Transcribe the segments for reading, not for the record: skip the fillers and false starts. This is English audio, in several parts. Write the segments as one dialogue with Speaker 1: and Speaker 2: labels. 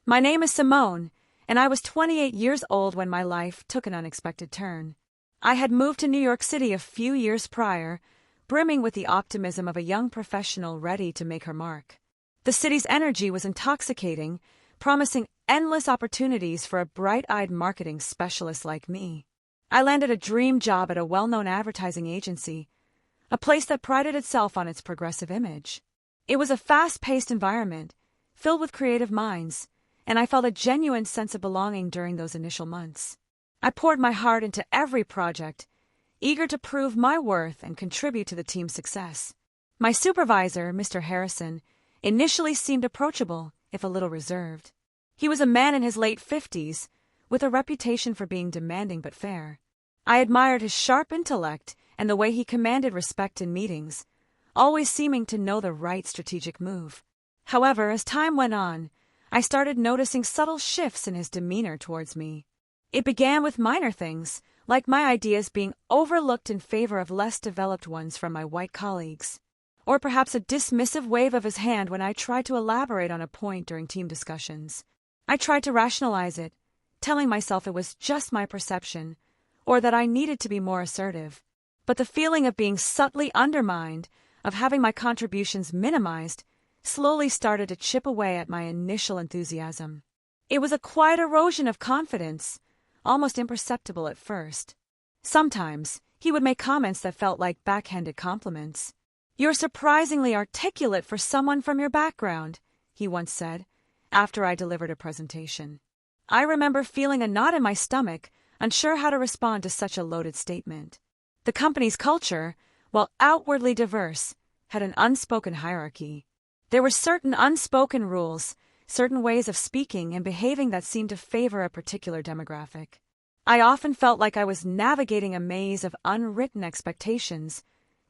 Speaker 1: My name is Simone, and I was 28 years old when my life took an unexpected turn. I had moved to New York City a few years prior, brimming with the optimism of a young professional ready to make her mark. The city's energy was intoxicating, promising endless opportunities for a bright-eyed marketing specialist like me. I landed a dream job at a well-known advertising agency, a place that prided itself on its progressive image. It was a fast-paced environment, filled with creative minds, and I felt a genuine sense of belonging during those initial months. I poured my heart into every project, eager to prove my worth and contribute to the team's success. My supervisor, Mr. Harrison, initially seemed approachable, if a little reserved. He was a man in his late 50s, with a reputation for being demanding but fair. I admired his sharp intellect and the way he commanded respect in meetings, always seeming to know the right strategic move. However, as time went on, I started noticing subtle shifts in his demeanor towards me. It began with minor things, like my ideas being overlooked in favor of less developed ones from my white colleagues, or perhaps a dismissive wave of his hand when I tried to elaborate on a point during team discussions. I tried to rationalize it, telling myself it was just my perception, or that I needed to be more assertive. But the feeling of being subtly undermined, of having my contributions minimized, slowly started to chip away at my initial enthusiasm. It was a quiet erosion of confidence, almost imperceptible at first. Sometimes, he would make comments that felt like backhanded compliments. "You're surprisingly articulate for someone from your background," he once said, after I delivered a presentation. I remember feeling a knot in my stomach, unsure how to respond to such a loaded statement. The company's culture, while outwardly diverse, had an unspoken hierarchy. There were certain unspoken rules, certain ways of speaking and behaving that seemed to favor a particular demographic. I often felt like I was navigating a maze of unwritten expectations,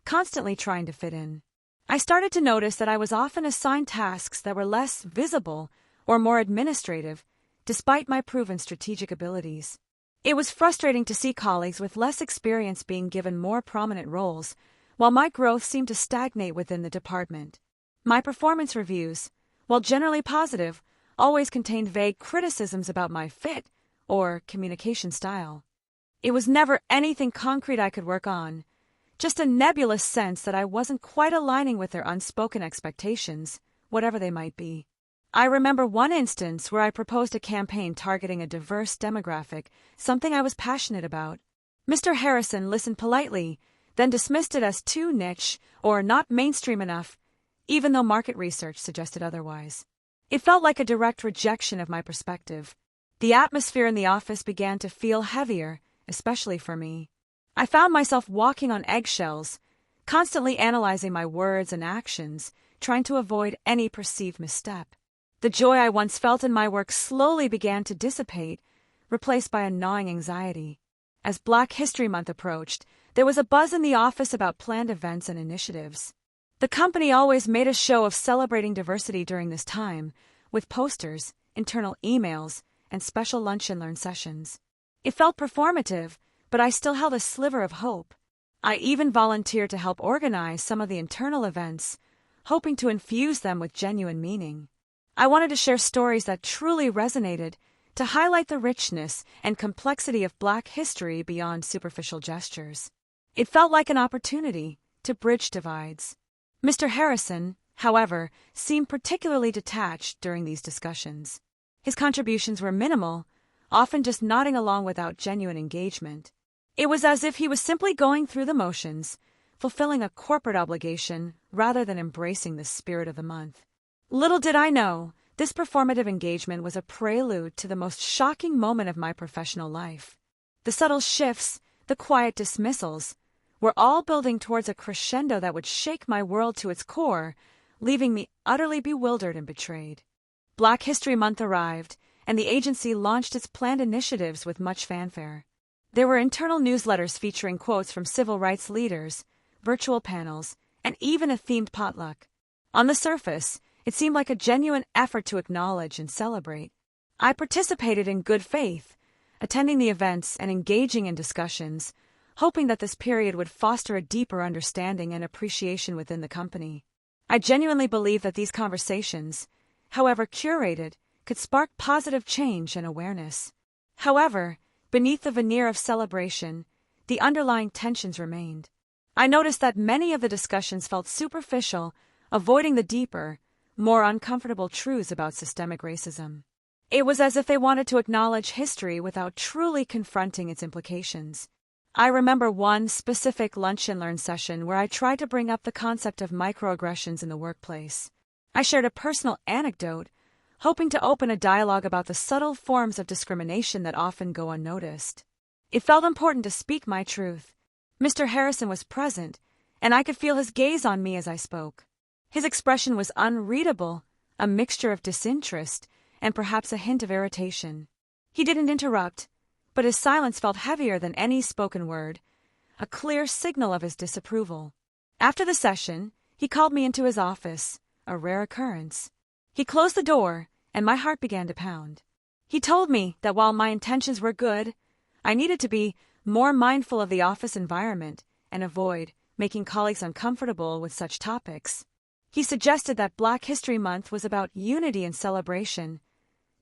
Speaker 1: constantly trying to fit in. I started to notice that I was often assigned tasks that were less visible or more administrative, despite my proven strategic abilities. It was frustrating to see colleagues with less experience being given more prominent roles, while my growth seemed to stagnate within the department. My performance reviews, while generally positive, always contained vague criticisms about my fit or communication style. It was never anything concrete I could work on, just a nebulous sense that I wasn't quite aligning with their unspoken expectations, whatever they might be. I remember one instance where I proposed a campaign targeting a diverse demographic, something I was passionate about. Mr. Harrison listened politely, then dismissed it as too niche or not mainstream enough, even though market research suggested otherwise. It felt like a direct rejection of my perspective. The atmosphere in the office began to feel heavier, especially for me. I found myself walking on eggshells, constantly analyzing my words and actions, trying to avoid any perceived misstep. The joy I once felt in my work slowly began to dissipate, replaced by a gnawing anxiety. As Black History Month approached, there was a buzz in the office about planned events and initiatives. The company always made a show of celebrating diversity during this time, with posters, internal emails, and special lunch and learn sessions. It felt performative, but I still held a sliver of hope. I even volunteered to help organize some of the internal events, hoping to infuse them with genuine meaning. I wanted to share stories that truly resonated, to highlight the richness and complexity of Black history beyond superficial gestures. It felt like an opportunity to bridge divides. Mr. Harrison, however, seemed particularly detached during these discussions. His contributions were minimal, often just nodding along without genuine engagement. It was as if he was simply going through the motions, fulfilling a corporate obligation rather than embracing the spirit of the month. Little did I know, this performative engagement was a prelude to the most shocking moment of my professional life. The subtle shifts, the quiet dismissals, were all building towards a crescendo that would shake my world to its core, leaving me utterly bewildered and betrayed. Black History Month arrived, and the agency launched its planned initiatives with much fanfare. There were internal newsletters featuring quotes from civil rights leaders, virtual panels, and even a themed potluck. On the surface, it seemed like a genuine effort to acknowledge and celebrate. I participated in good faith, attending the events and engaging in discussions, hoping that this period would foster a deeper understanding and appreciation within the company. I genuinely believe that these conversations, however curated, could spark positive change and awareness. However, beneath the veneer of celebration, the underlying tensions remained. I noticed that many of the discussions felt superficial, avoiding the deeper, more uncomfortable truths about systemic racism. It was as if they wanted to acknowledge history without truly confronting its implications. I remember one specific lunch and learn session where I tried to bring up the concept of microaggressions in the workplace. I shared a personal anecdote, hoping to open a dialogue about the subtle forms of discrimination that often go unnoticed. It felt important to speak my truth. Mr. Harrison was present, and I could feel his gaze on me as I spoke. His expression was unreadable, a mixture of disinterest and perhaps a hint of irritation. He didn't interrupt, but his silence felt heavier than any spoken word, a clear signal of his disapproval. After the session, he called me into his office, a rare occurrence. He closed the door, and my heart began to pound. He told me that while my intentions were good, I needed to be more mindful of the office environment and avoid making colleagues uncomfortable with such topics. He suggested that Black History Month was about unity and celebration,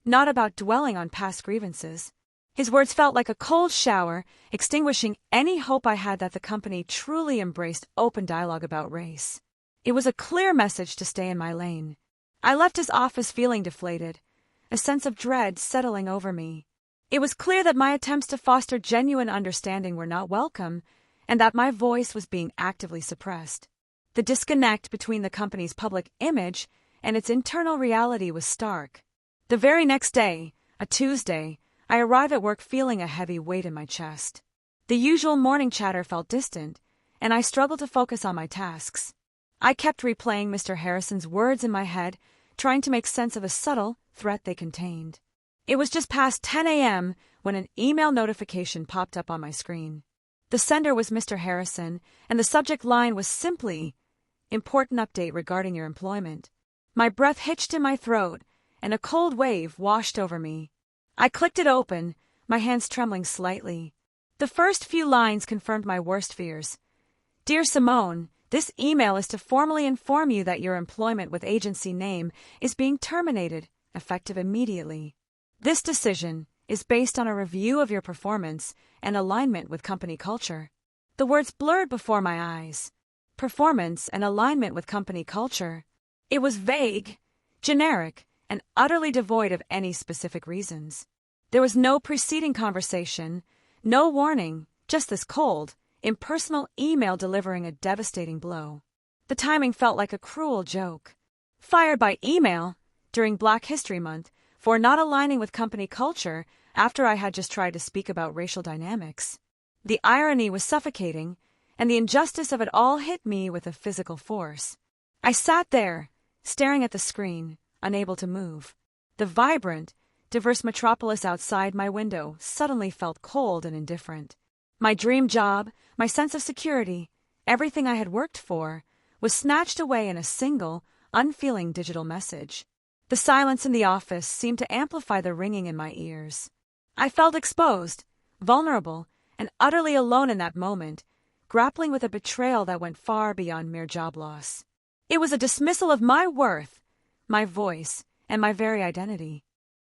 Speaker 1: not about dwelling on past grievances. His words felt like a cold shower, extinguishing any hope I had that the company truly embraced open dialogue about race. It was a clear message to stay in my lane. I left his office feeling deflated, a sense of dread settling over me. It was clear that my attempts to foster genuine understanding were not welcome, and that my voice was being actively suppressed. The disconnect between the company's public image and its internal reality was stark. The very next day, a Tuesday, I arrived at work feeling a heavy weight in my chest. The usual morning chatter felt distant, and I struggled to focus on my tasks. I kept replaying Mr. Harrison's words in my head, trying to make sense of the subtle threat they contained. It was just past 10 a.m. when an email notification popped up on my screen. The sender was Mr. Harrison, and the subject line was simply, "Important update regarding your employment." My breath hitched in my throat, and a cold wave washed over me. I clicked it open, my hands trembling slightly. The first few lines confirmed my worst fears. "Dear Simone, this email is to formally inform you that your employment with agency name is being terminated, effective immediately. This decision is based on a review of your performance and alignment with company culture." The words blurred before my eyes. Performance and alignment with company culture. It was vague, generic, and utterly devoid of any specific reasons. There was no preceding conversation, no warning, just this cold, impersonal email delivering a devastating blow. The timing felt like a cruel joke. Fired by email during Black History Month for not aligning with company culture after I had just tried to speak about racial dynamics. The irony was suffocating, and the injustice of it all hit me with a physical force. I sat there, staring at the screen, unable to move. The vibrant, diverse metropolis outside my window suddenly felt cold and indifferent. My dream job, my sense of security, everything I had worked for, was snatched away in a single, unfeeling digital message. The silence in the office seemed to amplify the ringing in my ears. I felt exposed, vulnerable, and utterly alone in that moment, grappling with a betrayal that went far beyond mere job loss. It was a dismissal of my worth, my voice, and my very identity.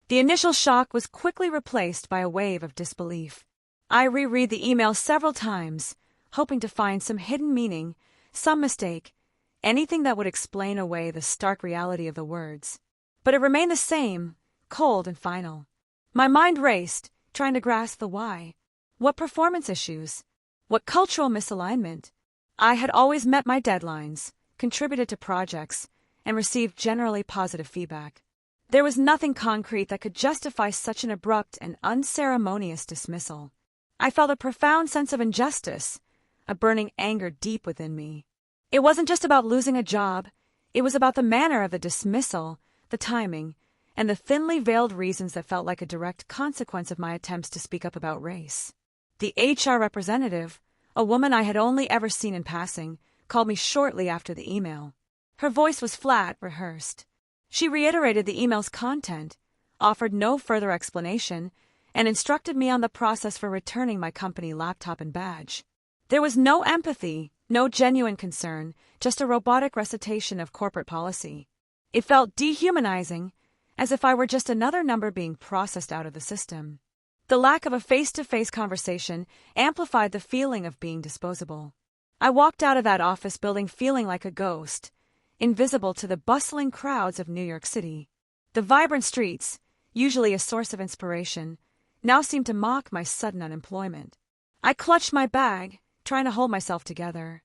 Speaker 1: The initial shock was quickly replaced by a wave of disbelief. I reread the email several times, hoping to find some hidden meaning, some mistake, anything that would explain away the stark reality of the words. But it remained the same, cold and final. My mind raced, trying to grasp the why. What performance issues? What cultural misalignment? I had always met my deadlines, contributed to projects, and received generally positive feedback. There was nothing concrete that could justify such an abrupt and unceremonious dismissal. I felt a profound sense of injustice, a burning anger deep within me. It wasn't just about losing a job, it was about the manner of the dismissal, the timing, and the thinly veiled reasons that felt like a direct consequence of my attempts to speak up about race. The HR representative, a woman I had only ever seen in passing, called me shortly after the email. Her voice was flat, rehearsed. She reiterated the email's content, offered no further explanation, and instructed me on the process for returning my company laptop and badge. There was no empathy, no genuine concern, just a robotic recitation of corporate policy. It felt dehumanizing, as if I were just another number being processed out of the system. The lack of a face-to-face conversation amplified the feeling of being disposable. I walked out of that office building feeling like a ghost, invisible to the bustling crowds of New York City. The vibrant streets, usually a source of inspiration, now seemed to mock my sudden unemployment. I clutched my bag, trying to hold myself together.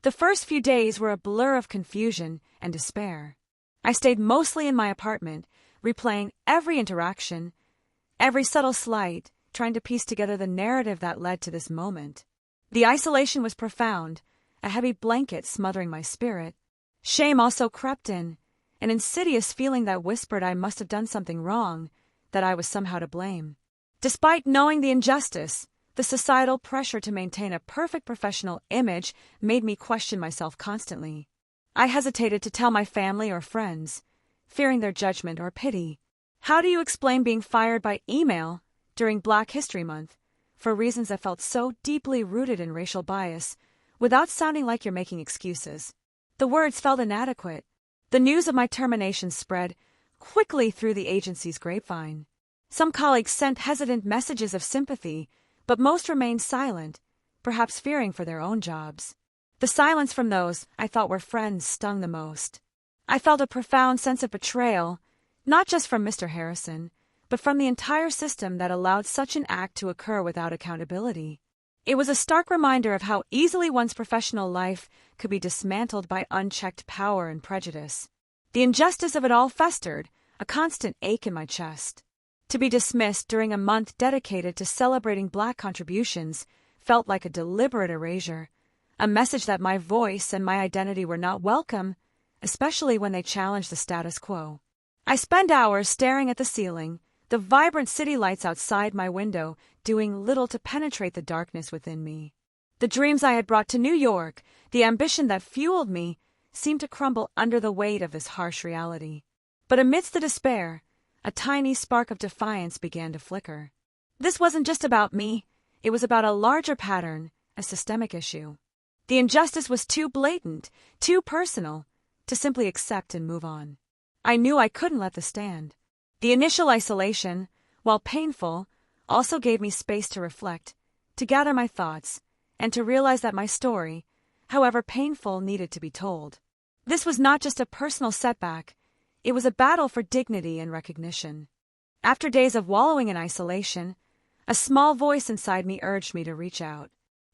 Speaker 1: The first few days were a blur of confusion and despair. I stayed mostly in my apartment, replaying every interaction, every subtle slight, trying to piece together the narrative that led to this moment. The isolation was profound, a heavy blanket smothering my spirit. Shame also crept in, an insidious feeling that whispered I must have done something wrong, that I was somehow to blame. Despite knowing the injustice, the societal pressure to maintain a perfect professional image made me question myself constantly. I hesitated to tell my family or friends, fearing their judgment or pity. How do you explain being fired by email during Black History Month for reasons that felt so deeply rooted in racial bias, without sounding like you're making excuses? The words felt inadequate. The news of my termination spread quickly through the agency's grapevine. Some colleagues sent hesitant messages of sympathy, but most remained silent, perhaps fearing for their own jobs. The silence from those I thought were friends stung the most. I felt a profound sense of betrayal, not just from Mr. Harrison, but from the entire system that allowed such an act to occur without accountability. It was a stark reminder of how easily one's professional life could be dismantled by unchecked power and prejudice. The injustice of it all festered, a constant ache in my chest. To be dismissed during a month dedicated to celebrating Black contributions felt like a deliberate erasure, a message that my voice and my identity were not welcome, especially when they challenged the status quo. I spent hours staring at the ceiling, the vibrant city lights outside my window doing little to penetrate the darkness within me. The dreams I had brought to New York, the ambition that fueled me, seemed to crumble under the weight of this harsh reality. But amidst the despair, a tiny spark of defiance began to flicker. This wasn't just about me, it was about a larger pattern, a systemic issue. The injustice was too blatant, too personal, to simply accept and move on. I knew I couldn't let this stand. The initial isolation, while painful, also gave me space to reflect, to gather my thoughts, and to realize that my story, however painful, needed to be told. This was not just a personal setback, it was a battle for dignity and recognition. After days of wallowing in isolation, a small voice inside me urged me to reach out.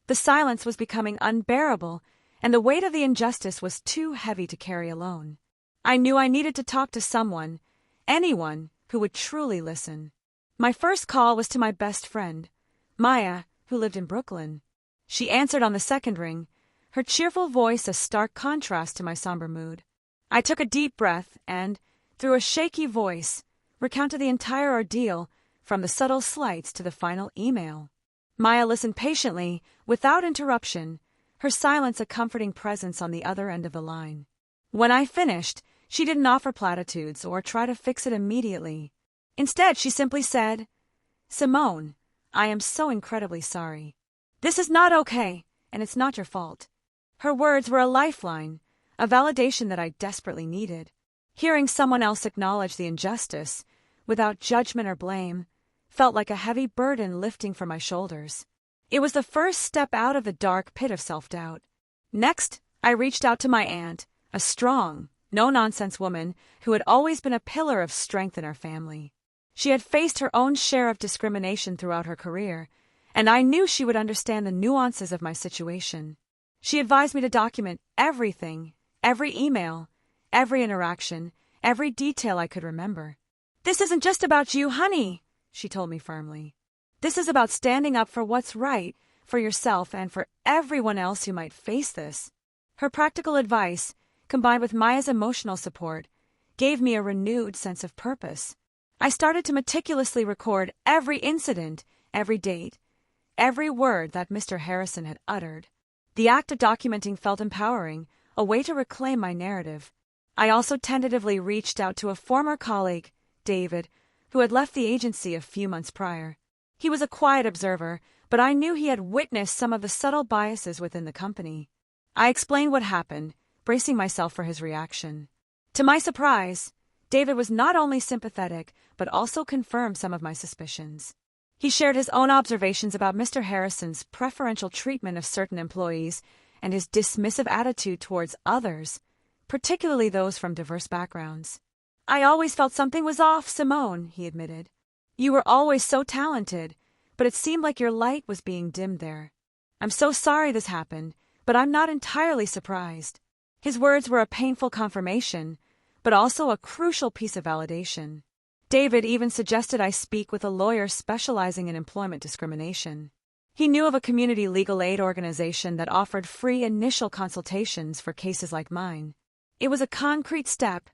Speaker 1: The silence was becoming unbearable, and the weight of the injustice was too heavy to carry alone. I knew I needed to talk to someone, anyone, who would truly listen. My first call was to my best friend, Maya, who lived in Brooklyn. She answered on the second ring, her cheerful voice a stark contrast to my somber mood. I took a deep breath and, through a shaky voice, recounted the entire ordeal, from the subtle slights to the final email. Maya listened patiently, without interruption, her silence a comforting presence on the other end of the line. When I finished, she didn't offer platitudes or try to fix it immediately. Instead, she simply said, "Simone, I am so incredibly sorry. This is not okay, and it's not your fault." Her words were a lifeline, a validation that I desperately needed. Hearing someone else acknowledge the injustice, without judgment or blame, felt like a heavy burden lifting from my shoulders. It was the first step out of the dark pit of self-doubt. Next, I reached out to my aunt, a strong, no-nonsense woman who had always been a pillar of strength in our family. She had faced her own share of discrimination throughout her career, and I knew she would understand the nuances of my situation. She advised me to document everything, every email, every interaction, every detail I could remember. "This isn't just about you, honey," she told me firmly. "This is about standing up for what's right, for yourself and for everyone else who might face this." Her practical advice, combined with Maya's emotional support, gave me a renewed sense of purpose. I started to meticulously record every incident, every date, every word that Mr. Harrison had uttered. The act of documenting felt empowering, a way to reclaim my narrative. I also tentatively reached out to a former colleague, David, who had left the agency a few months prior. He was a quiet observer, but I knew he had witnessed some of the subtle biases within the company. I explained what happened, bracing myself for his reaction. To my surprise, David was not only sympathetic, but also confirmed some of my suspicions. He shared his own observations about Mr. Harrison's preferential treatment of certain employees and his dismissive attitude towards others, particularly those from diverse backgrounds. "I always felt something was off, Simone," he admitted. "You were always so talented, but it seemed like your light was being dimmed there. I'm so sorry this happened, but I'm not entirely surprised." His words were a painful confirmation, but also a crucial piece of validation. David even suggested I speak with a lawyer specializing in employment discrimination. He knew of a community legal aid organization that offered free initial consultations for cases like mine. It was a concrete step,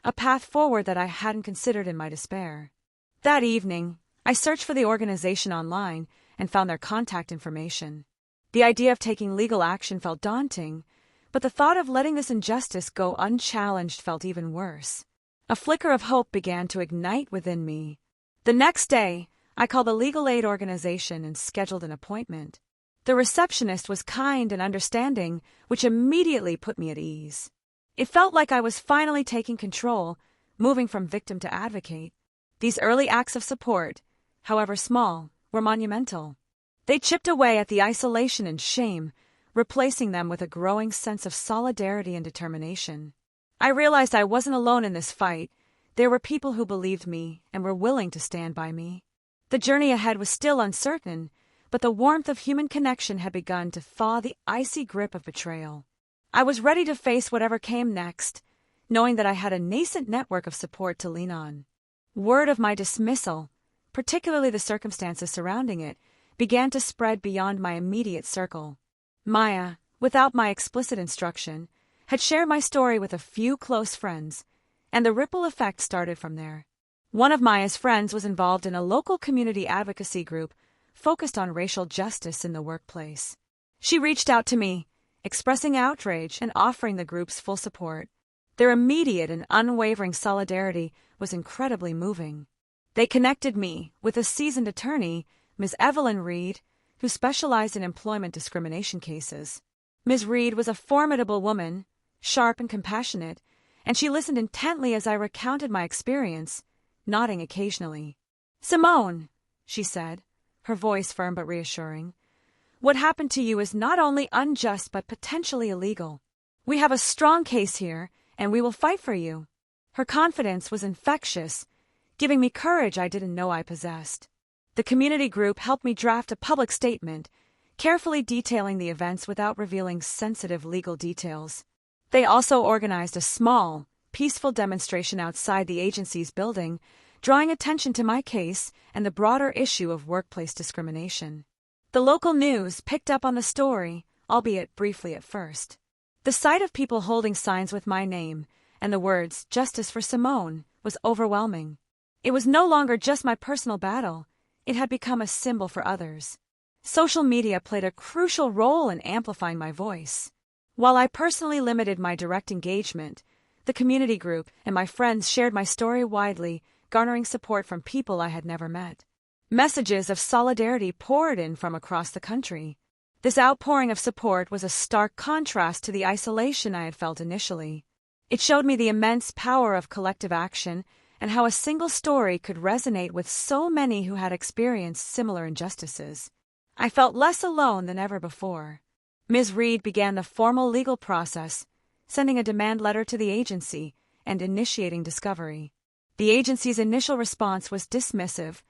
Speaker 1: a path forward that I hadn't considered in my despair. That evening, I searched for the organization online and found their contact information. The idea of taking legal action felt daunting, but the thought of letting this injustice go unchallenged felt even worse. A flicker of hope began to ignite within me. The next day, I called the legal aid organization and scheduled an appointment. The receptionist was kind and understanding, which immediately put me at ease. It felt like I was finally taking control, moving from victim to advocate. These early acts of support, however small, were monumental. They chipped away at the isolation and shame, replacing them with a growing sense of solidarity and determination. I realized I wasn't alone in this fight. There were people who believed me and were willing to stand by me. The journey ahead was still uncertain, but the warmth of human connection had begun to thaw the icy grip of betrayal. I was ready to face whatever came next, knowing that I had a nascent network of support to lean on. Word of my dismissal, particularly the circumstances surrounding it, began to spread beyond my immediate circle. Maya, without my explicit instruction, had shared my story with a few close friends, and the ripple effect started from there. One of Maya's friends was involved in a local community advocacy group focused on racial justice in the workplace. She reached out to me, expressing outrage and offering the group's full support. Their immediate and unwavering solidarity was incredibly moving. They connected me with a seasoned attorney, Ms. Evelyn Reed, who specialized in employment discrimination cases. Ms. Reed was a formidable woman, sharp and compassionate, and she listened intently as I recounted my experience, nodding occasionally. "Simone," she said, her voice firm but reassuring, "what happened to you is not only unjust but potentially illegal. We have a strong case here, and we will fight for you." Her confidence was infectious, giving me courage I didn't know I possessed. The community group helped me draft a public statement, carefully detailing the events without revealing sensitive legal details. They also organized a small, peaceful demonstration outside the agency's building, drawing attention to my case and the broader issue of workplace discrimination. The local news picked up on the story, albeit briefly at first. The sight of people holding signs with my name and the words "Justice for Simone" was overwhelming. It was no longer just my personal battle, it had become a symbol for others. Social media played a crucial role in amplifying my voice. While I personally limited my direct engagement, the community group and my friends shared my story widely, garnering support from people I had never met. Messages of solidarity poured in from across the country. This outpouring of support was a stark contrast to the isolation I had felt initially. It showed me the immense power of collective action and how a single story could resonate with so many who had experienced similar injustices. I felt less alone than ever before. Ms. Reed began the formal legal process, sending a demand letter to the agency and initiating discovery. The agency's initial response was dismissive,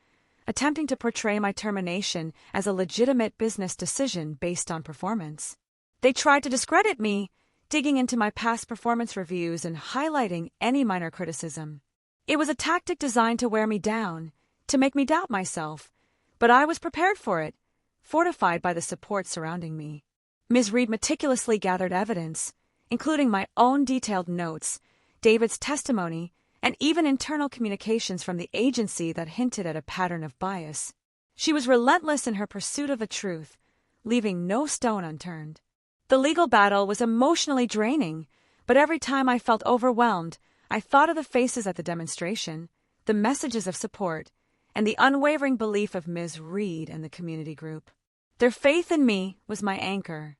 Speaker 1: attempting to portray my termination as a legitimate business decision based on performance. They tried to discredit me, digging into my past performance reviews and highlighting any minor criticism. It was a tactic designed to wear me down, to make me doubt myself, but I was prepared for it, fortified by the support surrounding me. Ms. Reed meticulously gathered evidence, including my own detailed notes, David's testimony, and even internal communications from the agency that hinted at a pattern of bias. She was relentless in her pursuit of the truth, leaving no stone unturned. The legal battle was emotionally draining, but every time I felt overwhelmed, I thought of the faces at the demonstration, the messages of support, and the unwavering belief of Ms. Reed and the community group. Their faith in me was my anchor.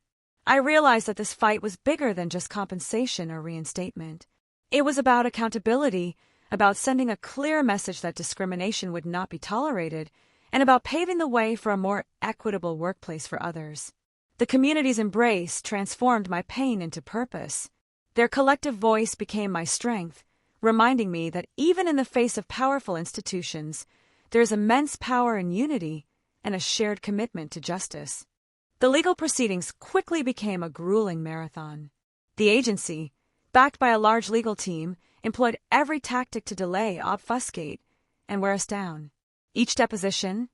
Speaker 1: I realized that this fight was bigger than just compensation or reinstatement. It was about accountability, about sending a clear message that discrimination would not be tolerated, and about paving the way for a more equitable workplace for others. The community's embrace transformed my pain into purpose. Their collective voice became my strength, reminding me that even in the face of powerful institutions, there is immense power in unity and a shared commitment to justice. The legal proceedings quickly became a grueling marathon. The agency, backed by a large legal team, employed every tactic to delay, obfuscate, and wear us down. Each deposition,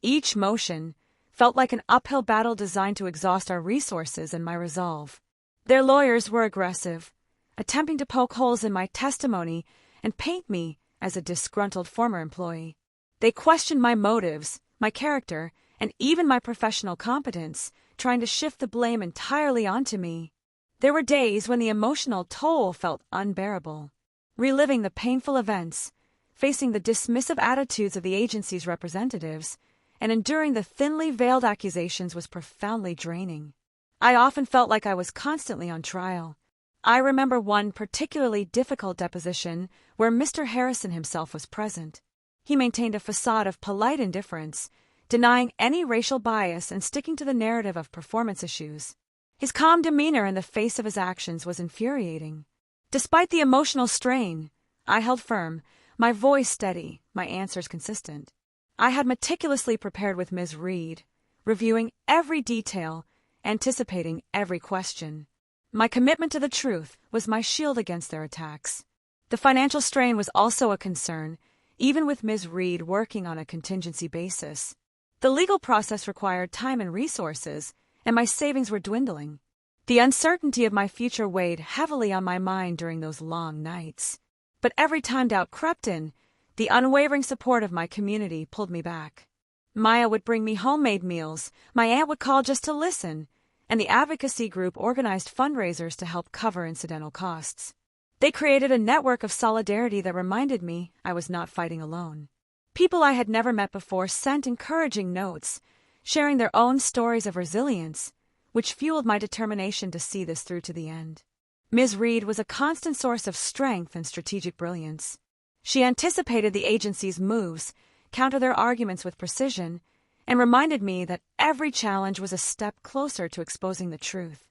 Speaker 1: each motion, felt like an uphill battle designed to exhaust our resources and my resolve. Their lawyers were aggressive, attempting to poke holes in my testimony and paint me as a disgruntled former employee. They questioned my motives, my character, and even my professional competence, trying to shift the blame entirely onto me. There were days when the emotional toll felt unbearable. Reliving the painful events, facing the dismissive attitudes of the agency's representatives, and enduring the thinly veiled accusations was profoundly draining. I often felt like I was constantly on trial. I remember one particularly difficult deposition where Mr. Harrison himself was present. He maintained a facade of polite indifference, denying any racial bias and sticking to the narrative of performance issues. His calm demeanor in the face of his actions was infuriating. Despite the emotional strain, I held firm, my voice steady, my answers consistent. I had meticulously prepared with Ms. Reed, reviewing every detail, anticipating every question. My commitment to the truth was my shield against their attacks. The financial strain was also a concern, even with Ms. Reed working on a contingency basis. The legal process required time and resources, and my savings were dwindling. The uncertainty of my future weighed heavily on my mind during those long nights. But every time doubt crept in, the unwavering support of my community pulled me back. Maya would bring me homemade meals, my aunt would call just to listen, and the advocacy group organized fundraisers to help cover incidental costs. They created a network of solidarity that reminded me I was not fighting alone. People I had never met before sent encouraging notes, sharing their own stories of resilience, which fueled my determination to see this through to the end. Ms. Reed was a constant source of strength and strategic brilliance. She anticipated the agency's moves, countered their arguments with precision, and reminded me that every challenge was a step closer to exposing the truth.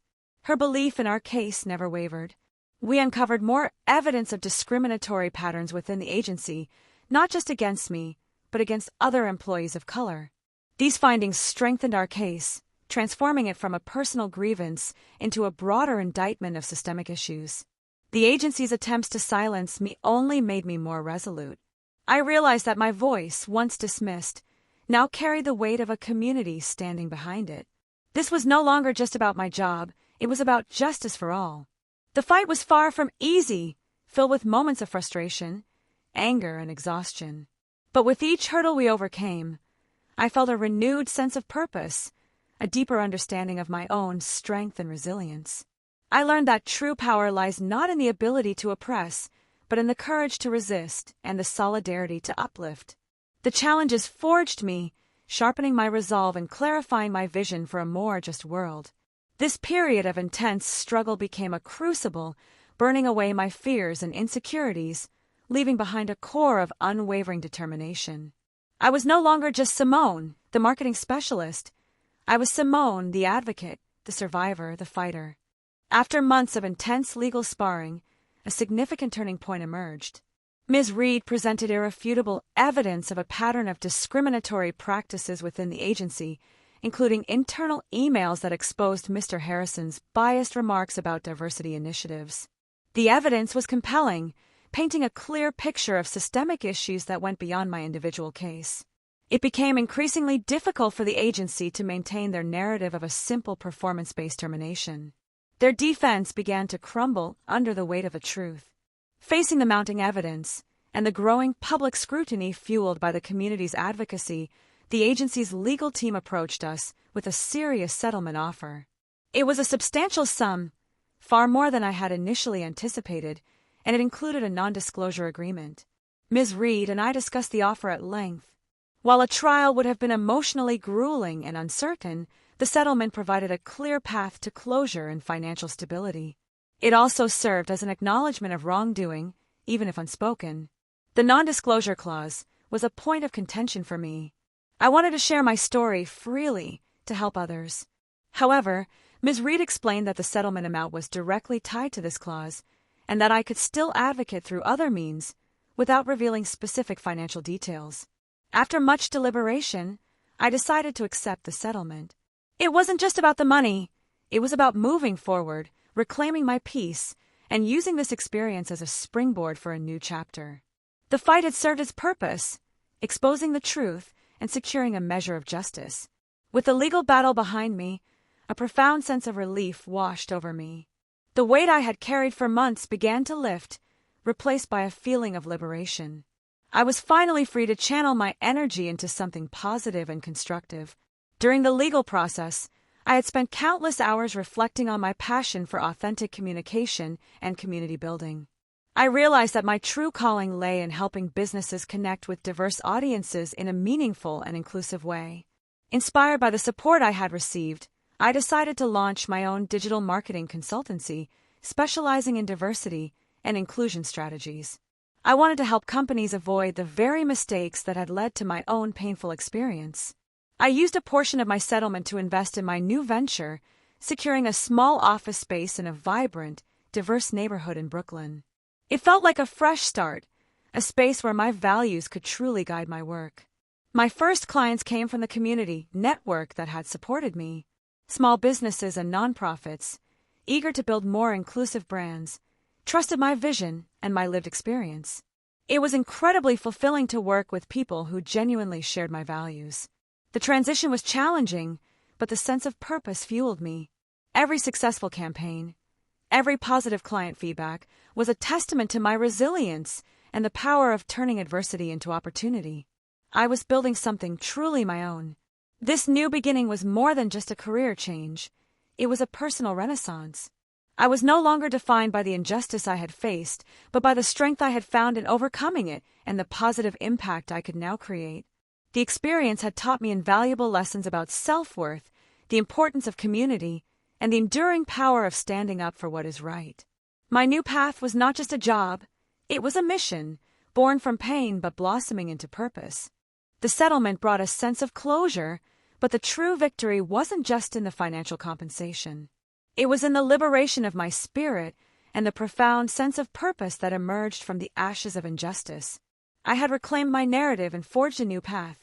Speaker 1: Her belief in our case never wavered. We uncovered more evidence of discriminatory patterns within the agency, not just against me, but against other employees of color. These findings strengthened our case, transforming it from a personal grievance into a broader indictment of systemic issues. The agency's attempts to silence me only made me more resolute. I realized that my voice, once dismissed, now carried the weight of a community standing behind it. This was no longer just about my job, it was about justice for all. The fight was far from easy, filled with moments of frustration, anger, and exhaustion. But with each hurdle we overcame, I felt a renewed sense of purpose, a deeper understanding of my own strength and resilience. I learned that true power lies not in the ability to oppress, but in the courage to resist and the solidarity to uplift. The challenges forged me, sharpening my resolve and clarifying my vision for a more just world. This period of intense struggle became a crucible, burning away my fears and insecurities, leaving behind a core of unwavering determination. I was no longer just Simone, the marketing specialist. I was Simone, the advocate, the survivor, the fighter. After months of intense legal sparring, a significant turning point emerged. Ms. Reed presented irrefutable evidence of a pattern of discriminatory practices within the agency, including internal emails that exposed Mr. Harrison's biased remarks about diversity initiatives. The evidence was compelling, painting a clear picture of systemic issues that went beyond my individual case. It became increasingly difficult for the agency to maintain their narrative of a simple performance-based termination. Their defense began to crumble under the weight of the truth. Facing the mounting evidence and the growing public scrutiny fueled by the community's advocacy, the agency's legal team approached us with a serious settlement offer. It was a substantial sum, far more than I had initially anticipated, and it included a non-disclosure agreement. Ms. Reed and I discussed the offer at length. While a trial would have been emotionally grueling and uncertain, the settlement provided a clear path to closure and financial stability. It also served as an acknowledgement of wrongdoing, even if unspoken. The non-disclosure clause was a point of contention for me. I wanted to share my story freely to help others. However, Ms. Reed explained that the settlement amount was directly tied to this clause and that I could still advocate through other means without revealing specific financial details. After much deliberation, I decided to accept the settlement. It wasn't just about the money. It was about moving forward, reclaiming my peace, and using this experience as a springboard for a new chapter. The fight had served its purpose, exposing the truth and securing a measure of justice. With the legal battle behind me, a profound sense of relief washed over me. The weight I had carried for months began to lift, replaced by a feeling of liberation. I was finally free to channel my energy into something positive and constructive. During the legal process, I had spent countless hours reflecting on my passion for authentic communication and community building. I realized that my true calling lay in helping businesses connect with diverse audiences in a meaningful and inclusive way. Inspired by the support I had received, I decided to launch my own digital marketing consultancy, specializing in diversity and inclusion strategies. I wanted to help companies avoid the very mistakes that had led to my own painful experience. I used a portion of my settlement to invest in my new venture, securing a small office space in a vibrant, diverse neighborhood in Brooklyn. It felt like a fresh start, a space where my values could truly guide my work. My first clients came from the community network that had supported me, small businesses and nonprofits, eager to build more inclusive brands, trusted my vision and my lived experience. It was incredibly fulfilling to work with people who genuinely shared my values. The transition was challenging, but the sense of purpose fueled me. Every successful campaign, every positive client feedback was a testament to my resilience and the power of turning adversity into opportunity. I was building something truly my own. This new beginning was more than just a career change. It was a personal renaissance. I was no longer defined by the injustice I had faced, but by the strength I had found in overcoming it and the positive impact I could now create. The experience had taught me invaluable lessons about self-worth, the importance of community, and the enduring power of standing up for what is right. My new path was not just a job, it was a mission, born from pain but blossoming into purpose. The settlement brought a sense of closure, but the true victory wasn't just in the financial compensation. It was in the liberation of my spirit and the profound sense of purpose that emerged from the ashes of injustice. I had reclaimed my narrative and forged a new path.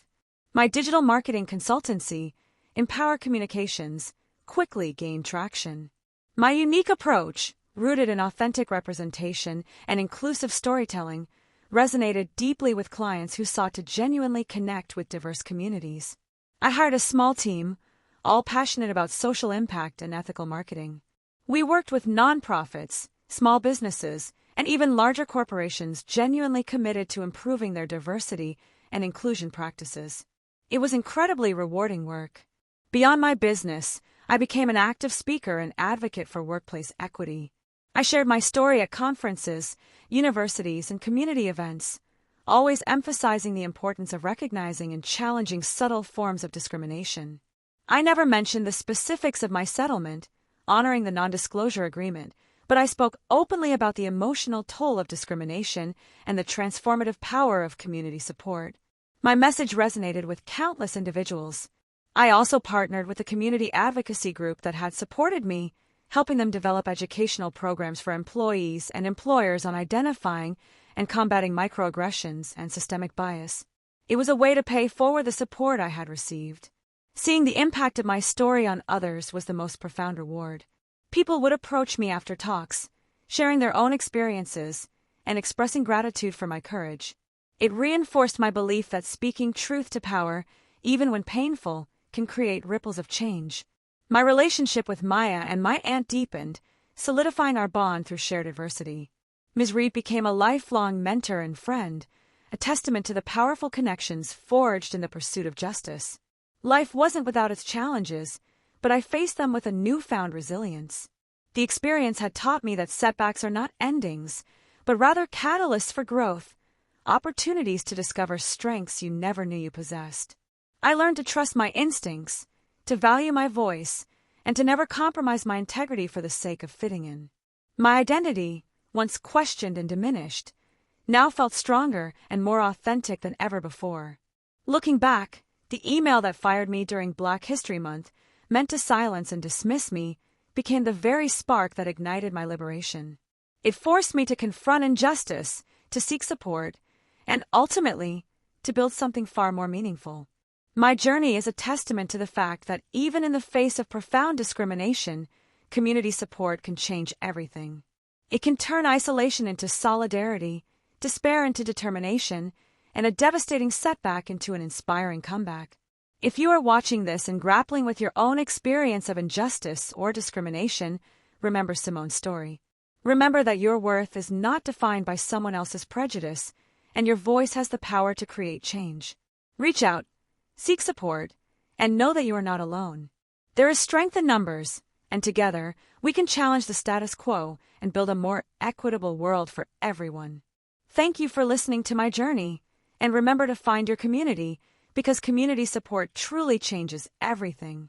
Speaker 1: My digital marketing consultancy, Empower Communications, quickly gained traction. My unique approach, rooted in authentic representation and inclusive storytelling, resonated deeply with clients who sought to genuinely connect with diverse communities. I hired a small team, all passionate about social impact and ethical marketing. We worked with nonprofits, small businesses, and even larger corporations genuinely committed to improving their diversity and inclusion practices. It was incredibly rewarding work. Beyond my business, I became an active speaker and advocate for workplace equity. I shared my story at conferences, universities, and community events, always emphasizing the importance of recognizing and challenging subtle forms of discrimination. I never mentioned the specifics of my settlement, honoring the non-disclosure agreement, but I spoke openly about the emotional toll of discrimination and the transformative power of community support. My message resonated with countless individuals. I also partnered with a community advocacy group that had supported me, helping them develop educational programs for employees and employers on identifying and combating microaggressions and systemic bias. It was a way to pay forward the support I had received. Seeing the impact of my story on others was the most profound reward. People would approach me after talks, sharing their own experiences and expressing gratitude for my courage. It reinforced my belief that speaking truth to power, even when painful, can create ripples of change. My relationship with Maya and my aunt deepened, solidifying our bond through shared adversity. Ms. Reed became a lifelong mentor and friend, a testament to the powerful connections forged in the pursuit of justice. Life wasn't without its challenges, but I faced them with a newfound resilience. The experience had taught me that setbacks are not endings, but rather catalysts for growth, opportunities to discover strengths you never knew you possessed. I learned to trust my instincts, to value my voice, and to never compromise my integrity for the sake of fitting in. My identity, once questioned and diminished, now felt stronger and more authentic than ever before. Looking back, the email that fired me during Black History Month, meant to silence and dismiss me, became the very spark that ignited my liberation. It forced me to confront injustice, to seek support, and ultimately, to build something far more meaningful. My journey is a testament to the fact that even in the face of profound discrimination, community support can change everything. It can turn isolation into solidarity, despair into determination, and a devastating setback into an inspiring comeback. If you are watching this and grappling with your own experience of injustice or discrimination, remember Simone's story. Remember that your worth is not defined by someone else's prejudice, and your voice has the power to create change. Reach out, seek support, and know that you are not alone. There is strength in numbers, and together, we can challenge the status quo and build a more equitable world for everyone. Thank you for listening to my journey, and remember to find your community, because community support truly changes everything.